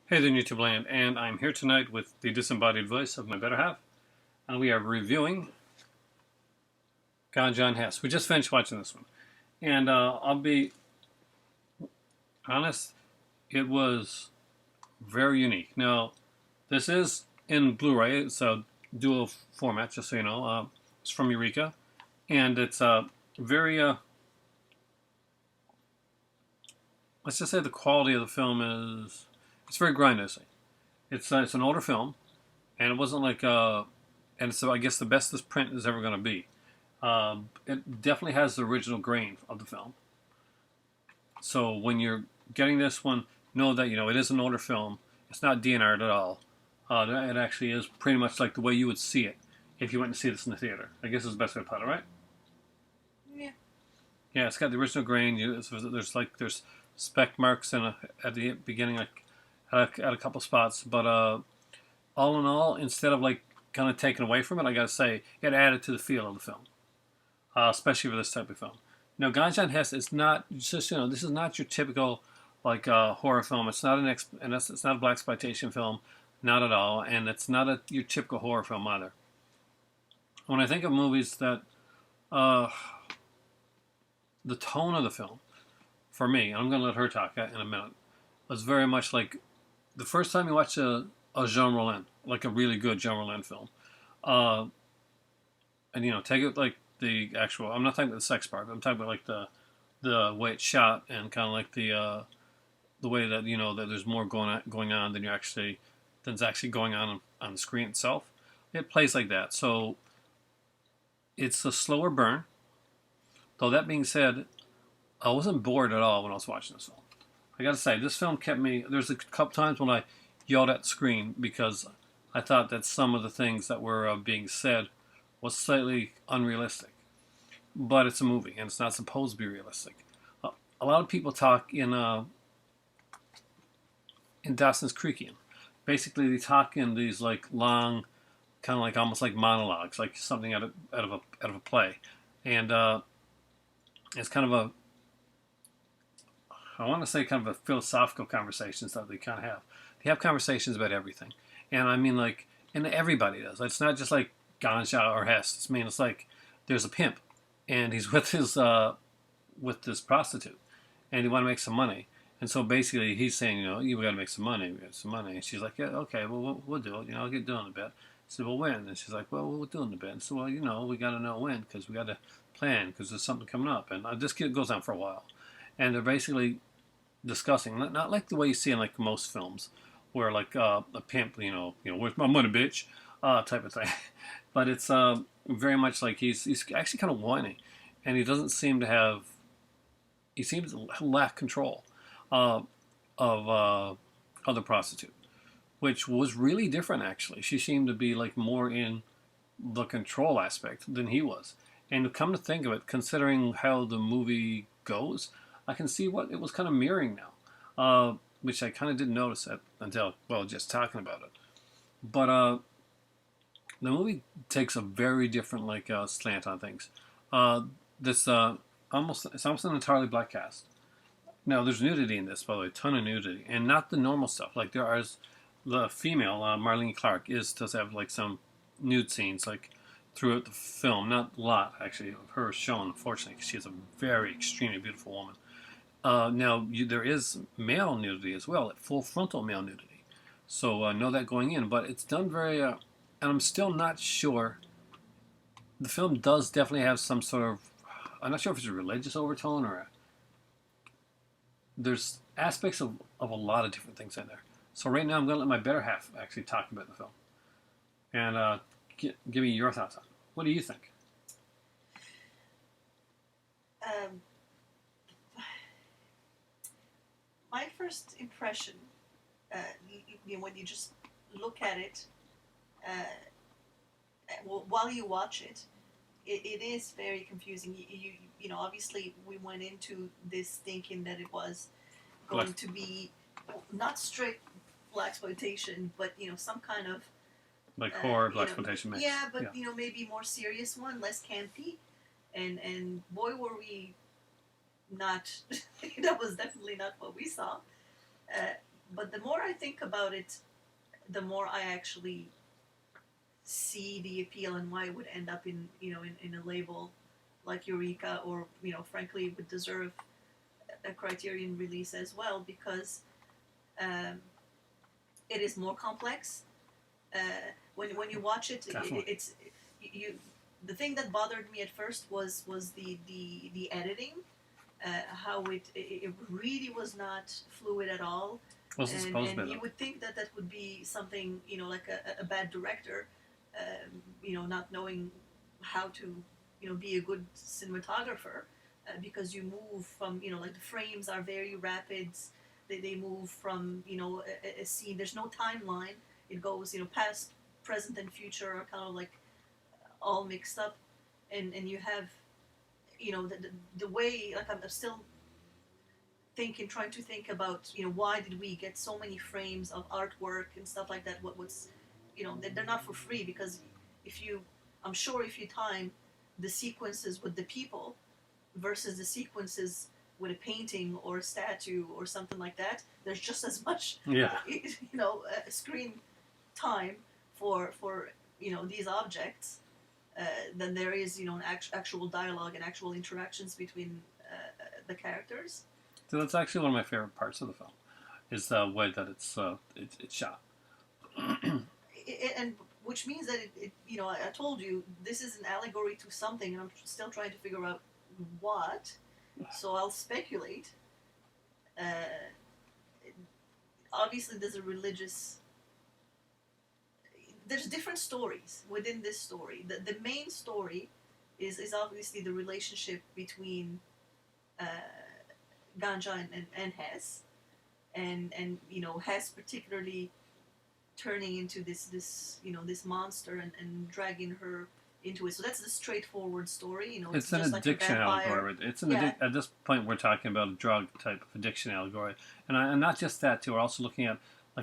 Hey there, YouTube land, and I'm here tonight with the disembodied voice of my better half, and we are reviewing Ganja and Hess. We just finished watching this one, and I'll be honest, it was very unique. Now, this is in Blu-ray, it's a dual format, just so you know. It's from Eureka, and it's very, let's just say the quality of the film is, it's very grindhousey. It's an older film, and it wasn't like and so I guess the best this print is ever going to be. It definitely has the original grain of the film. So when you're getting this one, know that it is an older film. It's not DNR'd at all. It actually is pretty much like the way you would see it if you went to see this in the theater. I guess is the best way to put it, right? Yeah. Yeah, it's got the original grain. There's speck marks at the beginning, like at a couple spots, but all in all, instead of like kind of taken away from it, I gotta say it added to the feel of the film, especially for this type of film. Now, Ganja and Hess is not just this is not your typical like horror film. It's not it's not a black exploitation film, not at all, and it's not your typical horror film either. When I think of movies that uh, the tone of the film for me, and I'm gonna let her talk in a minute, was very much like the first time you watch a Jean Rollin, like a really good Jean Rollin film. Uh, and take it like the actual. I'm not talking about the sex part, but I'm talking about like the way it's shot and kind of like the way that that there's more going on than's actually going on the screen itself. It plays like that, so it's a slower burn. Though that being said, I wasn't bored at all when I was watching this film. I got to say, this film kept me. There's a couple times when I yelled at the screen because I thought that some of the things that were being said was slightly unrealistic. But it's a movie, and it's not supposed to be realistic. A lot of people talk in Dawson's Creekian. Basically, they talk in these like long, kind of like almost like monologues, like something out of a play, and it's kind of a I want to say kind of a philosophical conversations that they kind of have. They have conversations about everything, and I mean like, and everybody does. It's not just like Ganja or Hess. I mean, it's like there's a pimp, and he's with this prostitute, and he want to make some money. And so basically, he's saying, you got to make some money. We got some money. And she's like, yeah, okay, well, we'll do it. I'll get doing a bit. I said, well, when? And she's like, well, we'll do it in a bit. And so, well, we got to know when because we got to plan because there's something coming up. And this goes on for a while. And they're basically discussing, not like the way you see in like most films, where like a pimp, where's my money, bitch, type of thing. But it's very much like he's actually kind of whiny, and he doesn't seem to have. He seems to lack control uh, of the prostitute, which was really different actually. She seemed to be like more in the control aspect than he was. And to come to think of it, considering how the movie goes, I can see what it was kind of mirroring now, which I kind of didn't notice until, well, just talking about it. But the movie takes a very different like slant on things. This it's almost an entirely black cast. Now, there's nudity in this, by the way, a ton of nudity, and not the normal stuff. Like there are the female Marlene Clark does have like some nude scenes like throughout the film. Not a lot actually of her shown, unfortunately, because she's a very extremely beautiful woman. Now there is male nudity as well, full frontal male nudity. So know that going in, but it's done very. And I'm still not sure. The film does definitely have some sort of. I'm not sure if it's a religious overtone or there's aspects of a lot of different things in there. So right now I'm going to let my better half actually talk about the film and give me your thoughts on it. What do you think? Um, my first impression, when you just look at it, while you watch it, it is very confusing. Obviously we went into this thinking that it was going to be not strict blaxploitation, but some kind of like horror blaxploitation mix. Yeah, but maybe more serious one, less campy, and boy were we not. That was definitely not what we saw. But the more I think about it, the more I actually see the appeal and why it would end up in in a label like Eureka, or frankly would deserve a Criterion release as well, because um, it is more complex. Uh, when you watch it, it's you. The thing that bothered me at first was the editing, how it really was not fluid at all. What's it supposed to be? And you would think that that would be something, like a bad director, not knowing how to, be a good cinematographer, because you move from, like the frames are very rapid. They move from, a scene. There's no timeline. It goes, past, present, and future are kind of like all mixed up, and you have, the way, like I'm still trying to think about, why did we get so many frames of artwork and stuff like that? What's, they're not for free, because I'm sure if you time the sequences with the people versus the sequences with a painting or a statue or something like that, there's just as much, screen time for these objects than there is, an actual dialogue and actual interactions between the characters. So that's actually one of my favorite parts of the film, is the way that it's shot. And which means that I told you this is an allegory to something, and I'm still trying to figure out what. So I'll speculate. Obviously, there's different stories within this story. The main story is obviously the relationship between Ganja and Hess, and Hess particularly turning into this monster and dragging her into it. So that's the straightforward story. It's an addiction allegory. At this point, we're talking about a drug type of addiction allegory, and not just that too. We're also looking at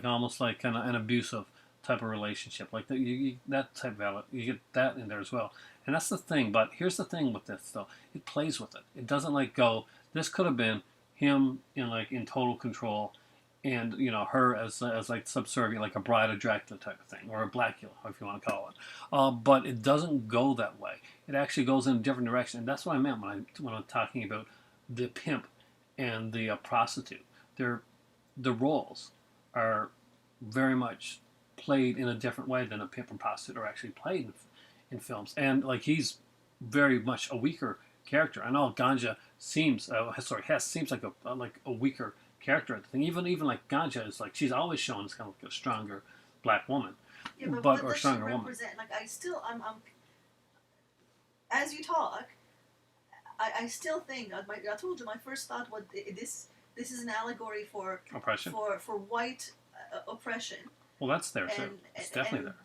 almost like an abusive type of relationship, like that. That type of you get that in there as well. And that's the thing. But here's the thing with this, though: it plays with it. It doesn't go. This could have been him in total control, and her as subservient, like a Bride of Dracula type of thing, or a Blackula, if you want to call it. But it doesn't go that way. It actually goes in a different direction, and that's what I meant when I'm talking about the pimp and the prostitute. The roles are very much played in a different way than a pimp and prostitute are actually played in films, and he's very much a weaker character. I know Ganja Hess seems like a weaker character at the thing. Even like Ganja is she's always shown as kind of a stronger black woman, or stronger woman. I'm as you talk, I still think I told you my first thought was this is an allegory for oppression, for white oppression. Well, that's there too. It's definitely there.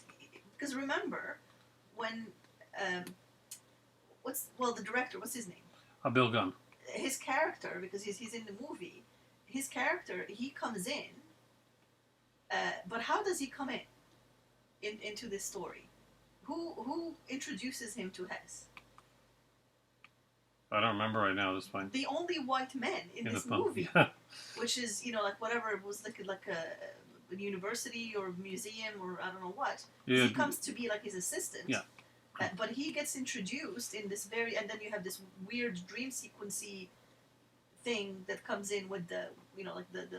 Because remember when the director, what's his name? Bill Gunn. His character, because he's in the movie, his character, he comes in, but how does he come into this story? Who introduces him to Hess? I don't remember right now at this point. The only white men in this movie, which is whatever it was, like a university or museum or I don't know what. Yeah. He comes to be his assistant. Yeah. But he gets introduced in this and then you have this weird dream sequency thing that comes in with the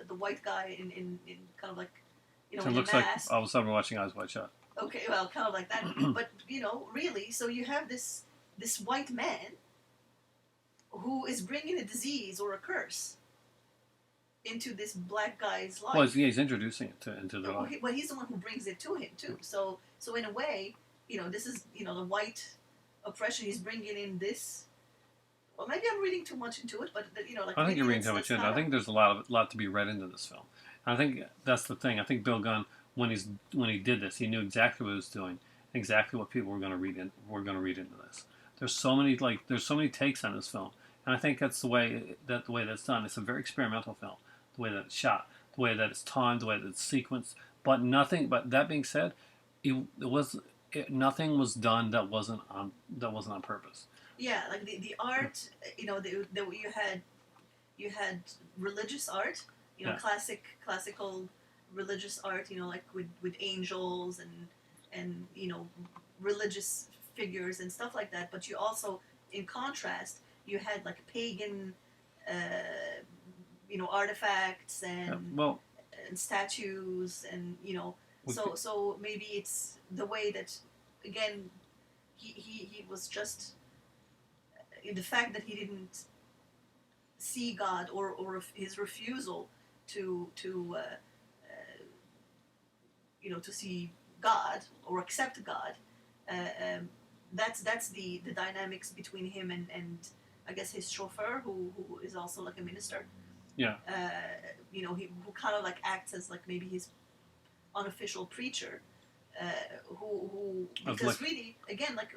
the white guy in kind of it looks like all of a sudden we're watching Eyes Wide Shut. Okay, well, kind of like that. But really, so you have this white man who is bringing a disease or a curse into this black guy's life. Well, he's introducing it into the life. Well, he's the one who brings it to him too. So in a way, this is the white oppression. He's bringing in this. Well, maybe I'm reading too much into it, but I think you're reading too much into it. I think there's a lot to be read into this film. And I think that's the thing. I think Bill Gunn, when he did this, he knew exactly what he was doing, exactly what people were going to read into this. There's so many takes on this film, and I think that's the way that's done. It's a very experimental film. The way that it's shot, the way that it's timed, the way that it's sequenced. But that being said, nothing was done that wasn't on purpose. Yeah, the art, you had religious art, you know, Yeah. classical religious art, you know, like with angels and you know, religious figures and stuff like that. But you also, in contrast, you had like pagan, you know, artifacts Yeah. Well, and statues, and you know, so maybe it's the way that, again, he was just the fact that he didn't see God, or his refusal to you know, to see God or accept God. Uh, um, that's the dynamics between him and I guess his chauffeur, who is also like a minister. yeah. You know, who kind of like acts as like maybe his unofficial preacher. Uh, who because like, really, again, like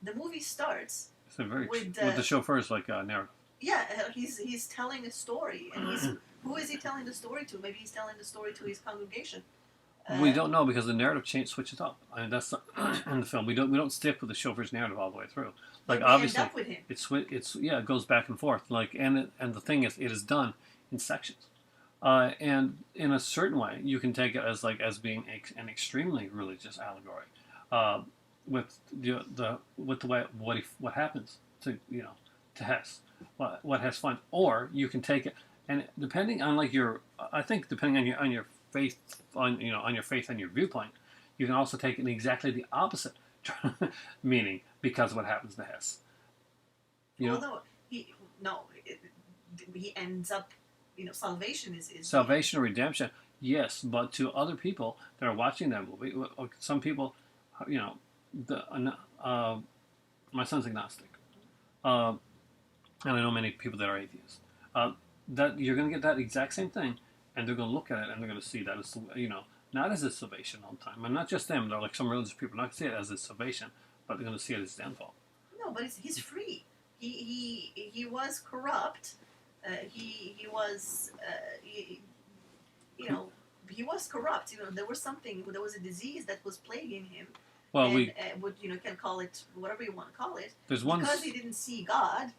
the movie starts it's a very with with the chauffeur's like narrative. yeah, he's telling a story, and he's who is he telling the story to? Maybe he's telling the story to his congregation. We don't know because the narrative switches up. I mean, that's in the film. We don't stick with the chauffeur's narrative all the way through. Like But we obviously, end up with him. it's yeah, it goes back and forth. Like and the thing is, it is done in sections, and in a certain way, you can take it as like as being an extremely religious allegory, uh, with with the way what happens to to Hess, what Hess finds, or you can take it and depending on like your, I think depending on your faith on your faith and your viewpoint, you can also take it in exactly the opposite meaning because of what happens to Hess. You know, Although he no, he ends up, you know, salvation is salvation or redemption, yes, but to other people that are watching that movie, some people, you know, the my son's agnostic, uh, and I know many people that are atheists. That you're going to get that exact same thing, and they're going to look at it and they're going to see that it's not as a salvation all the time, and not just them. They're like some religious people not going to see it as a salvation, but they're going to see it as downfall. no, but he's free. He was corrupt. He was you know, he was corrupt. You know, there was a disease that was plaguing him. Well, and we would, you know, can call it whatever you want to call it. there's one Because he didn't see God,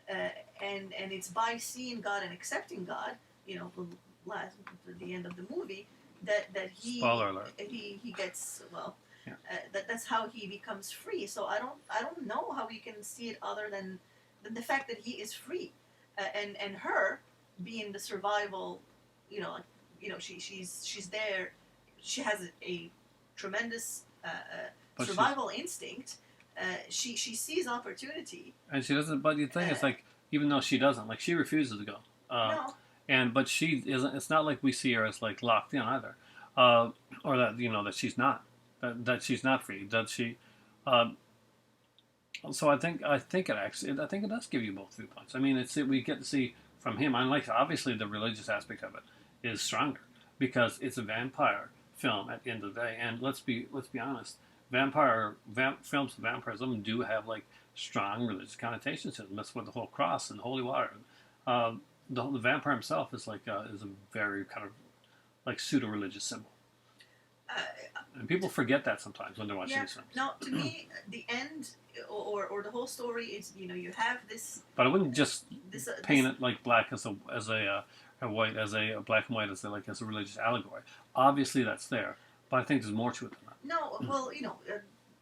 and it's by seeing God and accepting God, you know, the end of the movie, that he spoiler alert. he gets, well, Yeah. that's how he becomes free. So I don't know how we can see it other than the fact that he is free, and her being the survival, you know, like, you know, she's there, she has a tremendous survival instinct. She sees opportunity, and she doesn't. But the thing is, like, even though she doesn't, like, she refuses to go. no, But she isn't. It's not like we see her as like locked in either, or that that she's not, that she's not free. That she. So I think it does give you both viewpoints. I mean, we get to see from him. Unlike obviously the religious aspect of it is stronger because it's a vampire film at the end of the day. And let's be honest, films of vampirism do have like strong religious connotations to them. That's what the whole cross and holy water. The vampire himself is like is a very kind of like pseudo religious symbol. And people forget that sometimes when they're watching these films. No, to me, the end or the whole story is, you know, you have this. But I wouldn't just paint this, it like black as a white as a black and white as a religious allegory. Obviously, that's there, but I think there's more to it than that. No, well, you know,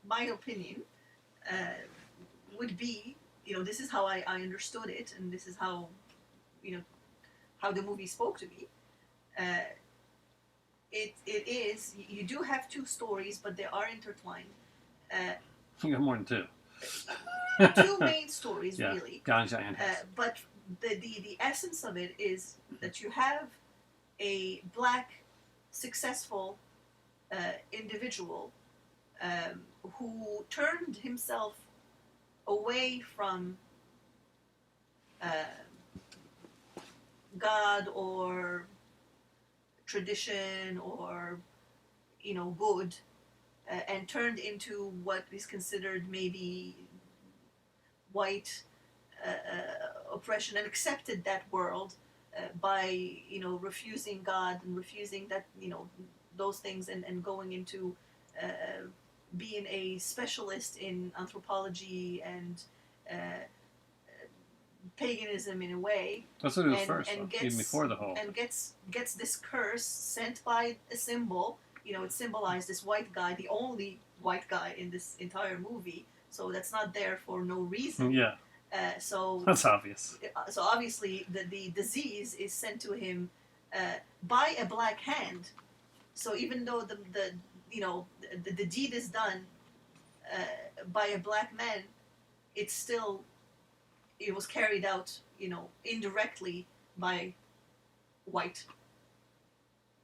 my opinion would be, you know, this is how I understood it, and this is how, you know, how the movie spoke to me. It is, you do have two stories, but they are intertwined. You got more than two. Two main stories, yeah, really. Ganja and Hess. But the essence of it is that you have a black, successful individual who turned himself away from God or tradition or, you know, good, and turned into what is considered maybe white oppression, and accepted that world by, you know, refusing God and refusing that, you know, those things, and going into being a specialist in anthropology and paganism in a way. That's what it was and, first, and though, gets even before the whole. and gets this curse sent by a symbol. It symbolized this white guy, the only white guy in this entire movie. So that's not there for no reason. Yeah. So that's obvious. So obviously the disease is sent to him by a black hand. So even though the deed is done by a black man, it was carried out indirectly by white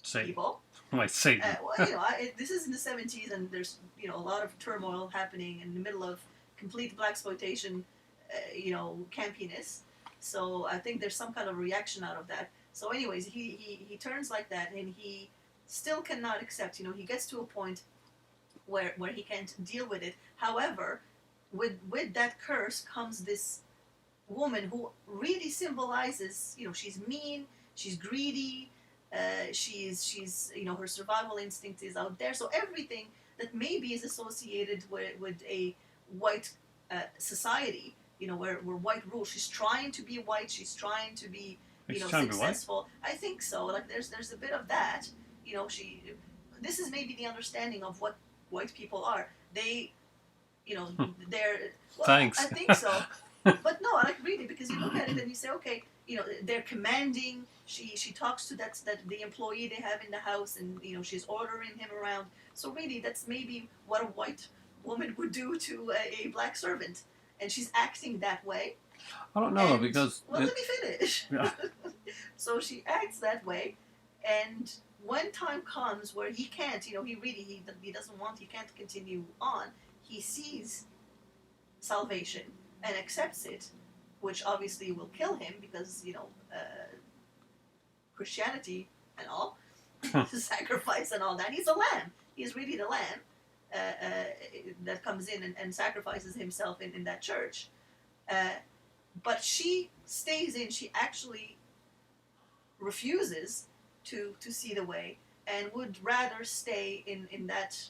Satan. people. Like Satan. This is in the 70s, and there's a lot of turmoil happening in the middle of complete blaxploitation, campiness. So I think there's some kind of reaction out of that. So anyways, he turns like that, and he still cannot accept. He gets to a point where he can't deal with it. However, with that curse comes this woman who really symbolizes, she's mean, she's greedy, she's her survival instinct is out there. So everything that maybe is associated with a white society, where white rules. She's trying to be white. She's trying to be, successful. I think so. Like there's a bit of that. This is maybe the understanding of what white people are. They, they're. Well, Thanks. I think so. But no, like really, because you look at it and you say, okay, they're commanding. She talks to that the employee they have in the house, and she's ordering him around. So really, that's maybe what a white woman would do to a black servant, and she's acting that way. I don't know, because let me finish. Yeah. So she acts that way, and when time comes where he can't, he doesn't want, he can't continue on. He sees salvation and accepts it, which obviously will kill him because Christianity and all, sacrifice and all that. He's a lamb. He's really the lamb that comes in and sacrifices himself in that church. But she stays in. She actually refuses to see the way and would rather stay in that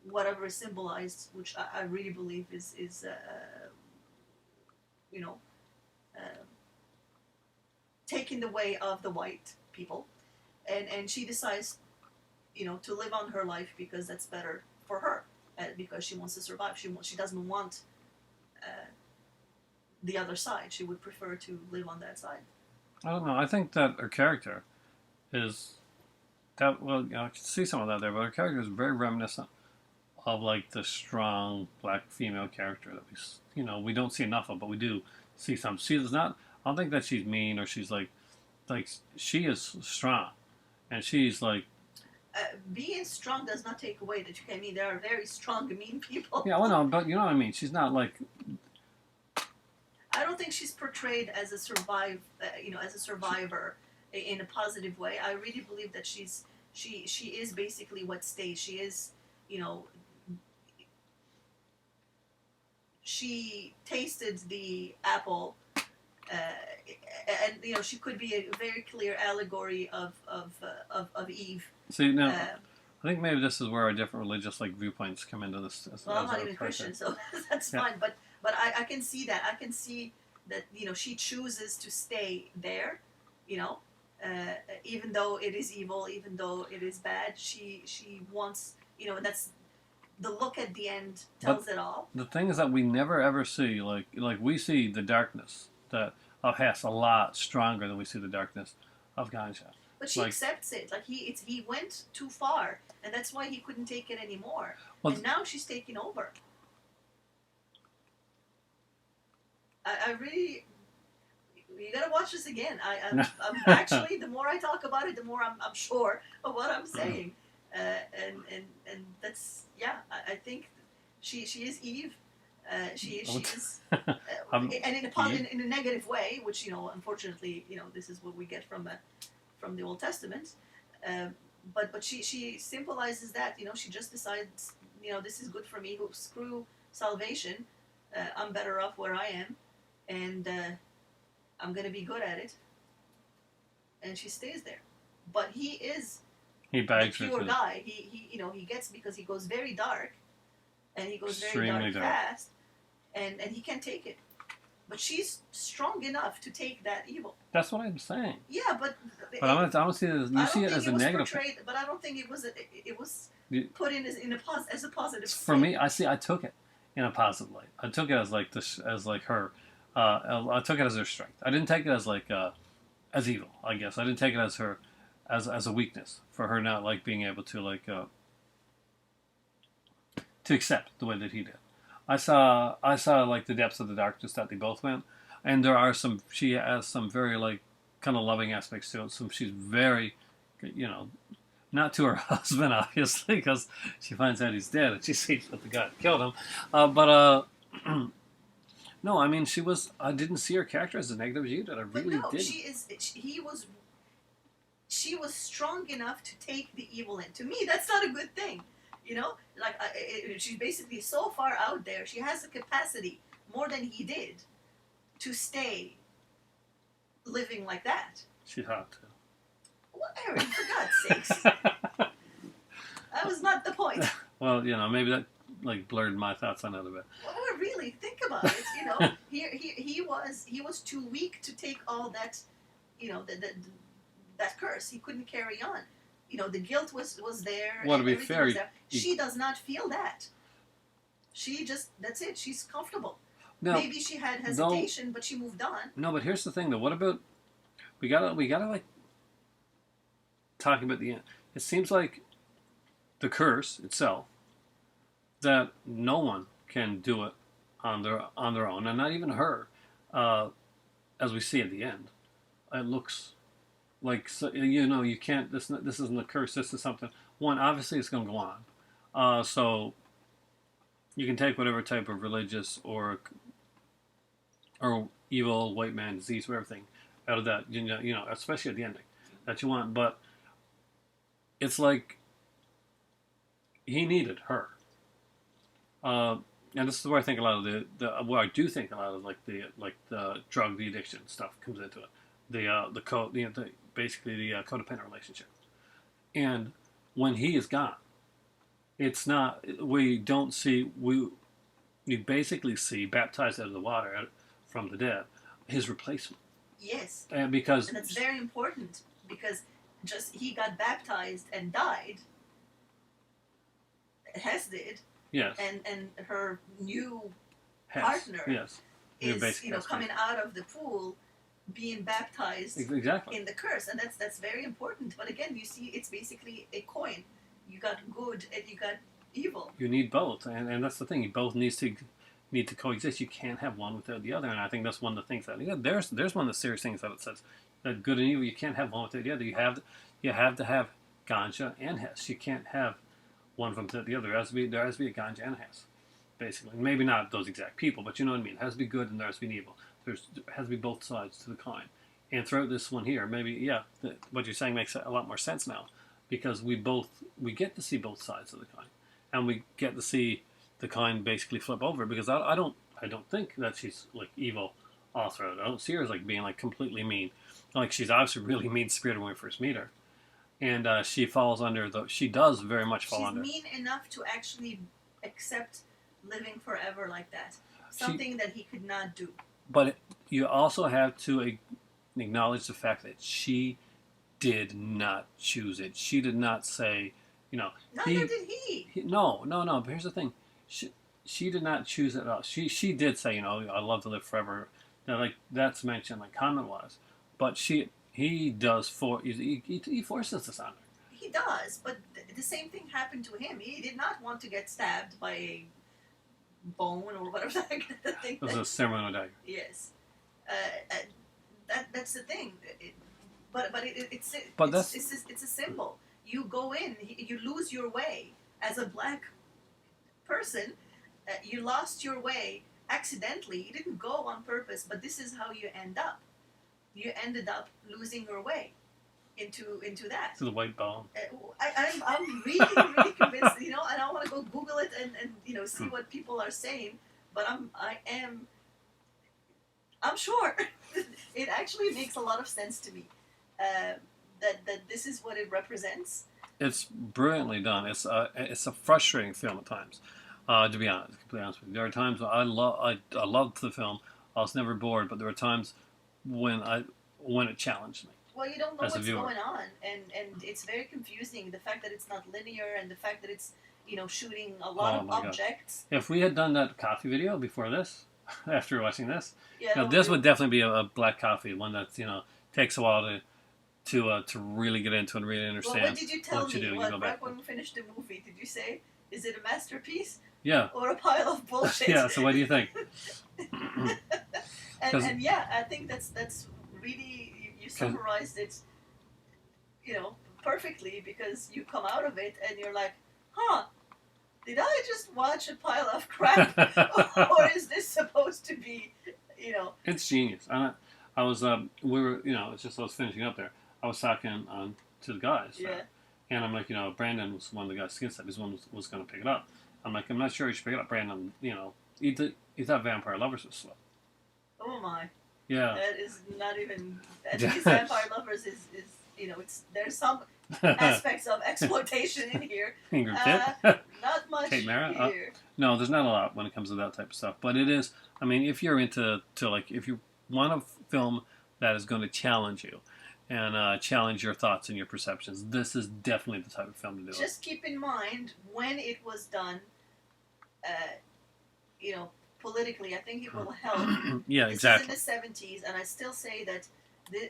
whatever is symbolized, which I really believe is taking the way of the white people, and she decides to live on her life because that's better for her, because she wants to survive. She doesn't want the other side. She would prefer to live on that side. I don't know. I think that her character is that. Well, I can see some of that there, but her character is very reminiscent of like the strong black female character that we don't see enough of, but we do see some. She is not. I don't think that she's mean or she's like she is strong, and she's like. Being strong does not take away that you can mean. There are very strong, mean people. Yeah, well, no, but you know what I mean. She's not like. I don't think she's portrayed as a survivor in a positive way. I really believe that she is basically what stays. She is, she tasted the apple, and she could be a very clear allegory of Eve. See now, I think maybe this is where our different religious viewpoints come into this. Well, I'm not even Christian, so that's fine. But I can see that. I can see that she chooses to stay there. Even though it is evil, even though it is bad, she wants. That's the look at the end tells it all. The thing is that we never ever see like we see the darkness that of Hess a lot stronger than we see the darkness of Ganja. But she accepts it. He went too far, and that's why he couldn't take it anymore. Well, and now she's taking over. I really, you gotta watch this again. I'm actually, the more I talk about it, the more I'm sure of what I'm saying. And that's I think she is Eve. She's and in a negative way, which unfortunately this is what we get from the Old Testament. But she symbolizes that she just decides this is good for me. Screw salvation. I'm better off where I am, and I'm gonna be good at it. And she stays there. But he is the pure guy. He gets, because he goes very dark, and he goes very dark fast, and he can't take it. but she's strong enough to take that evil. That's what I'm saying. Yeah, but I don't see it as, you see it as a negative. But I don't think it was. It was put in as a positive. For me, I took it in a positive light. I took it as like this, as like her. I took it as her strength. I didn't take it as like as evil. I guess I didn't take it as her, as a weakness for her not like being able to like to accept the way that he did. I saw like the depths of the darkness that they both went, and there are some. She has some very like kind of loving aspects to it. She's very, not to her husband obviously because she finds out he's dead and she sees that the guy killed him. No, I mean she was. I didn't see her character as negative as you did. I really didn't. She was strong enough to take the evil in. To me, that's not a good thing. Like she's basically so far out there. She has the capacity more than he did to stay living like that. She's hot too. Well, Aaron, for God's sakes, that was not the point. Well, maybe that like blurred my thoughts on it a bit. Well, really think about it. He was too weak to take all that, that curse. He couldn't carry on. The guilt was there. Well, to be fair, she does not feel that. She just, that's it. She's comfortable. No, maybe she had hesitation, but she moved on. No, but here's the thing, though. What about we gotta like talking about the end? It seems like the curse itself that no one can do it on their own, and not even her. As we see at the end, it looks. Like, so, you can't, this isn't a curse, this is something. One, obviously it's going to go on. So, you can take whatever type of religious or evil, white man, disease, or everything out of that, especially at the ending, that you want. But, it's like, he needed her. And this is where I think a lot of where I do think a lot of the drug, the addiction stuff comes into it. Basically the codependent relationship. And when he is gone, it's not, we basically see baptized out of the water from the dead, his replacement. Yes. And that's very important because just he got baptized and died. Hess did. Yes. And her new Hess, partner yes. is coming out of the pool being baptized exactly. in the curse, and that's very important. But again, you see, it's basically a coin. You got good and you got evil. You need both, and that's the thing. You both need to coexist. You can't have one without the other, and I think that's one of the things that there's one of the serious things that it says that good and evil you can't have one without the other. You have to have Ganja and Hess. You can't have one of them without the other. There has to be a Ganja and a Hess, basically. Maybe not those exact people, but you know what I mean. It has to be good and there has to be evil. There has to be both sides to the coin. And throughout this one here, maybe, what you're saying makes a lot more sense now. Because we get to see both sides of the coin. And we get to see the coin basically flip over. Because I don't think that she's like evil all throughout. I don't see her as like being like completely mean. Like she's obviously really mean-spirited when we first meet her. And she falls under she does very much fall under. She's mean enough to actually accept living forever like that. Something that he could not do. But you also have to acknowledge the fact that she did not choose it. She did not say, Neither did he. No. But here's the thing. She did not choose it at all. She did say, I love to live forever. Now, like that's mentioned, like comment-wise. But he does he forces this on her. He does, but the same thing happened to him. He did not want to get stabbed by a bone or whatever that thing. It was a ceremonial dagger. Yes, that's the thing. It's a symbol. You go in, you lose your way as a black person. You lost your way accidentally. You didn't go on purpose, but this is how you end up. You ended up losing your way into that. To the white bone. I'm really, really convinced, and I want to go Google it and see what people are saying, but I'm sure it actually makes a lot of sense to me that this is what it represents. It's brilliantly done. It's a frustrating film at times, to be honest. Completely honest with you, there are times when I loved the film. I was never bored, but there were times when it challenged me Well, you don't know as a what's viewer. going on, and it's very confusing. The fact that it's not linear, and the fact that it's shooting a lot Oh of my god! objects. If we had done that coffee video before this, after watching this, Yeah, now that this be. would definitely be a black coffee, one that takes a while to really get into and really Well, understand what did you tell what you me? do. You What go right back. when we finished the movie, did you say, "Is it a masterpiece Yeah, or a pile of bullshit?" yeah. So what do you think? and yeah, I think that's really you summarized it, perfectly, because you come out of it and you're like, huh, did I just watch a pile of crap, or is this supposed to be, It's genius. I was we were it's just I was finishing up there. I was talking to the guys. Yeah. And I'm like, Brandon was one of the guys against that. He's one was going to pick it up. I'm like, I'm not sure you should pick it up, Brandon. He thought Vampire Lovers was slow. Oh my. Yeah. That is not even. At least Vampire Lovers is there's some aspects of exploitation in here. Ingrid Pitt. Not much Kate Mara. here. No, there's not a lot when it comes to that type of stuff. But it is. I mean, if you're into if you want a film that is going to challenge you and challenge your thoughts and your perceptions, this is definitely the type of film to do it. Just keep in mind when it was done. Politically, I think it will help. Yeah, this exactly. is in the 70s, and I still say that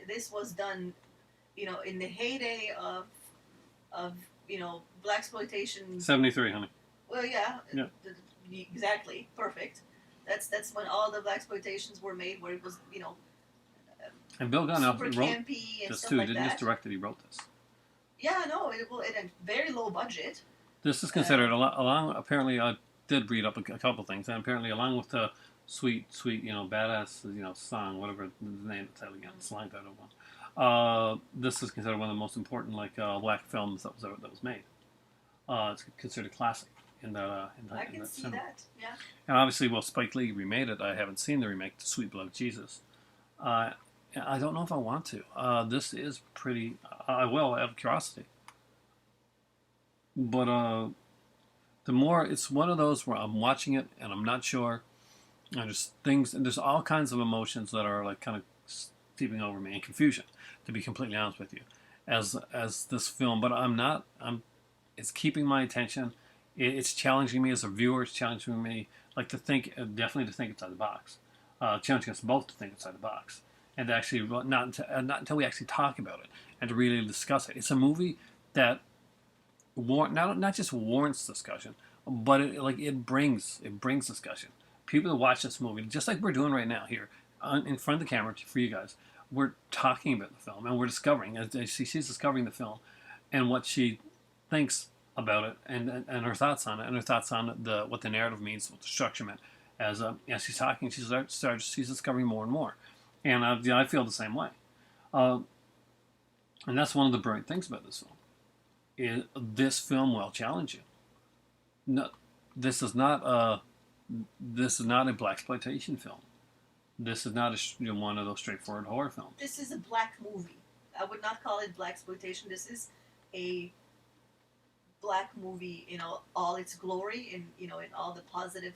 this was done, in the heyday of blaxploitation. 73, honey. Well, yeah. Yeah. Exactly. Perfect. That's when all the blaxploitations were made, where it was And Bill Gunn super wrote campy and this stuff too. like Didn't that. just direct it. He wrote this. Yeah, no, it had a very low budget. This is considered along. Apparently, I did read up a couple things, and apparently, along with the sweet, badass, song, whatever the name of the title again, slang title one. This is considered one of the most important black films that was made. It's considered a classic in that. I can see cinema. that. Yeah. And obviously, Spike Lee remade it. I haven't seen the remake, The Sweet Blood of Jesus. I don't know if I want to. This is pretty. I will out of curiosity. But the more it's one of those where I'm watching it and I'm not sure. And there's things and there's all kinds of emotions that are like kind of steeping over me and confusion. To be completely honest with you, as this film, but I'm not. It's keeping my attention. It's challenging me as a viewer. It's challenging me to think, definitely to think outside the box. Challenging us both to think outside the box, and to actually not until we actually talk about it and to really discuss it. It's a movie that not just warrants discussion, but it brings discussion. People that watch this movie, just like we're doing right now here in front of the camera for you guys, we're talking about the film and we're discovering as she's discovering the film and what she thinks about it and her thoughts on it and her thoughts on what the narrative means, what the structure meant. As she's talking, she's discovering more and more, and I feel the same way. And that's one of the brilliant things about this film. This film will challenge you. No, this is not a blaxploitation film. This is not one of those straightforward horror films. This is a black movie. I would not call it blaxploitation. This is a black movie in all its glory, and in all the positive,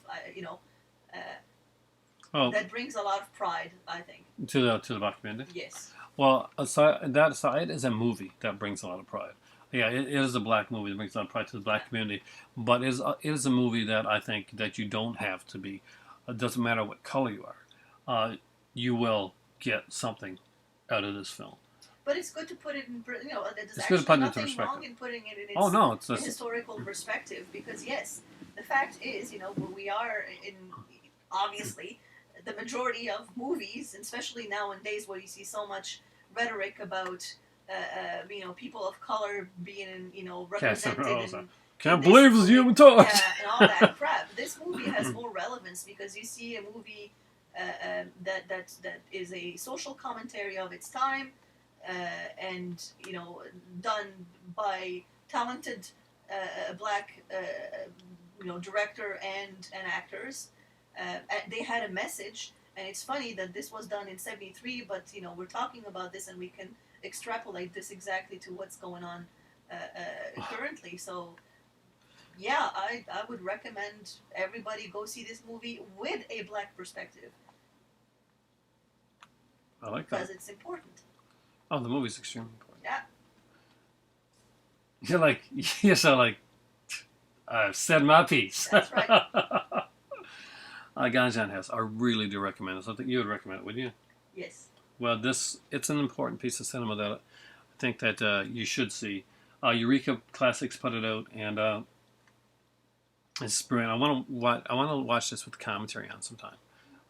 that brings a lot of pride, I think. To the black community. Yes. Well, that aside, is a movie that brings a lot of pride. Yeah, it is a black movie that brings a lot of pride to the black community, but it is a movie that I think that you don't have to be. It doesn't matter what color you are. You will get something out of this film. But it's good to put it in, there's It's actually good to put it into nothing perspective. wrong in putting it in its it's historical perspective, because yes, the fact is, we are in, obviously, the majority of movies, especially nowadays where you see so much rhetoric about, people of color being, represented in, can't believe it's human touch. yeah, and all that crap. This movie has more relevance because you see a movie that is a social commentary of its time, and done by talented black director and actors. They had a message, and it's funny that this was done in '73, but we're talking about this and we can extrapolate this exactly to what's going on currently. So yeah, I would recommend everybody go see this movie with a black perspective. I like because that. it's important. Oh, the movie's extremely important. Yeah. You're so like, I've said my piece. That's right. Ganja and Hess, I really do recommend it. So I think you would recommend it, would you? Yes. Well, it's an important piece of cinema that I think that you should see. Eureka Classics put it out, and it's brilliant. I want to watch this with commentary on sometime.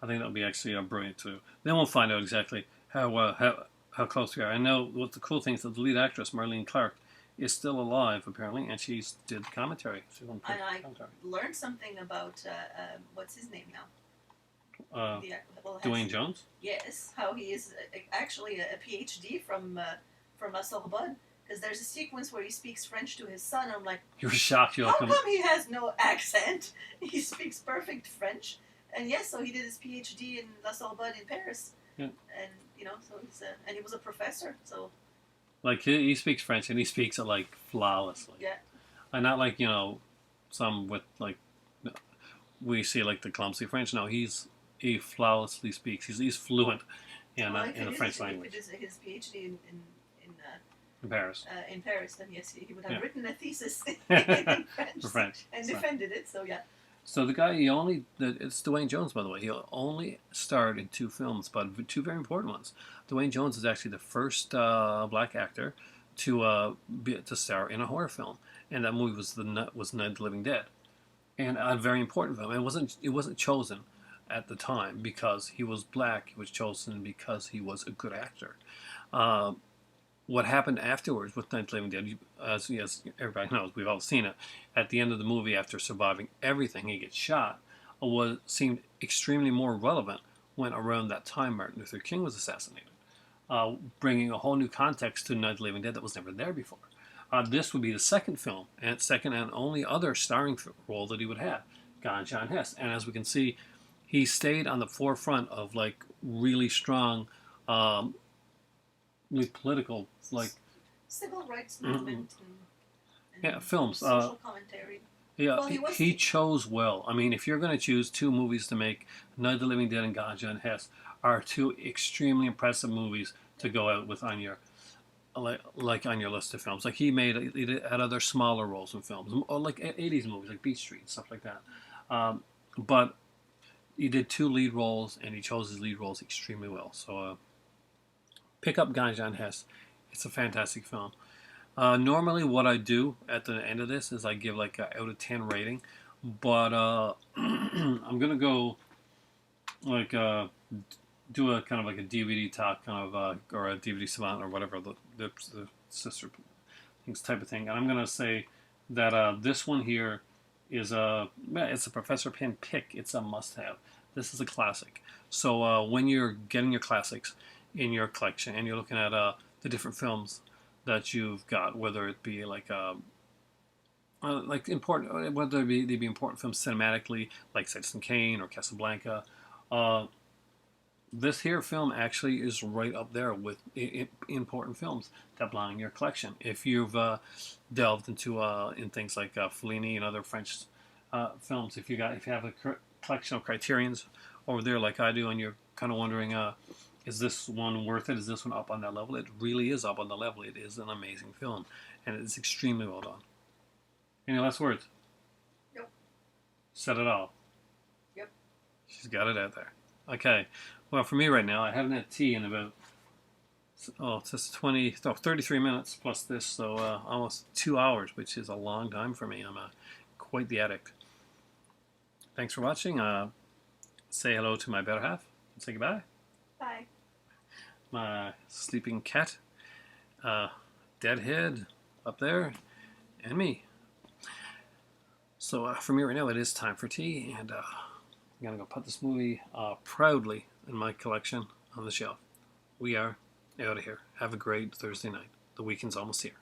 I think that would be actually brilliant too. Then we'll find out exactly how close we are. I know what the cool thing is that the lead actress Marlene Clark is still alive apparently, and she did commentary. And I learned something about what's his name now. Dwayne Jones. Yes, how he is actually a PhD from Sorbonne. Because there's a sequence where he speaks French to his son. I'm like, you were shocked. How come he has no accent? He speaks perfect French. And yes, so he did his PhD in La Sorbonne in Paris. Yeah. And so he's and he was a professor. So like he speaks French and he speaks it like flawlessly. Yeah. And not like some with like we see like the clumsy French. No, he flawlessly speaks. He's fluent in the French language. If it is his PhD in Paris. In Paris, then yes, he would have written a thesis in French and defended it. So yeah. So the guy it's Dwayne Jones, by the way. He only starred in 2 films, but 2 very important ones. Dwayne Jones is actually the first black actor to star in a horror film, and that movie was Night of the Living Dead, and a very important film. It wasn't chosen at the time because he was black. It was chosen because he was a good actor. What happened afterwards with Night of the Living Dead, as everybody knows, we've all seen it, at the end of the movie, after surviving everything, he gets shot, seemed extremely more relevant when around that time Martin Luther King was assassinated, bringing a whole new context to Night of the Living Dead that was never there before. This would be the second film, and second and only other starring role that he would have, Ganja and Hess. And as we can see, he stayed on the forefront of like really strong political, like civil rights movement and films, social commentary. Yeah, Well, he chose well. I mean, if you're going to choose 2 movies to make, Night of the Living Dead and Ganja and Hess are 2 extremely impressive movies to go out with on your on your list of films. Like he had other smaller roles in films, or like 80s movies like Beach Street, stuff like that. But he did 2 lead roles, and he chose his lead roles extremely well. So pick up Ganja and Hess. It's a fantastic film. Normally what I do at the end of this is I give like a out of 10 rating, but I'm going to go like do a kind of like a DVD talk kind of or a DVD savant or whatever the sister things type of thing. And I'm going to say that this one here is it's a Professor Pynn pick. It's a must-have. This is a classic. So when you're getting your classics in your collection and you're looking at the different films that you've got, whether it be like important, whether they be important films cinematically, like Citizen Kane or Casablanca, this here film actually is right up there with important films that belong in your collection. If you've delved into in things like Fellini and other French films, if you have a collection of Criterions over there like I do, and you're kind of wondering, is this one worth it? Is this one up on that level? It really is up on the level. It is an amazing film, and it's extremely well done. Any last words? Nope. Said it all. Yep. She's got it out there. Okay. Well, for me right now, I haven't had tea in about, it's just 33 minutes plus this, so almost 2 hours, which is a long time for me. I'm quite the addict. Thanks for watching. Say hello to my better half. Say goodbye. Bye. My sleeping cat, Deadhead up there, and me. So for me right now, it is time for tea, and I'm going to go put this movie proudly in my collection on the shelf. We are out of here. Have a great Thursday night. The weekend's almost here.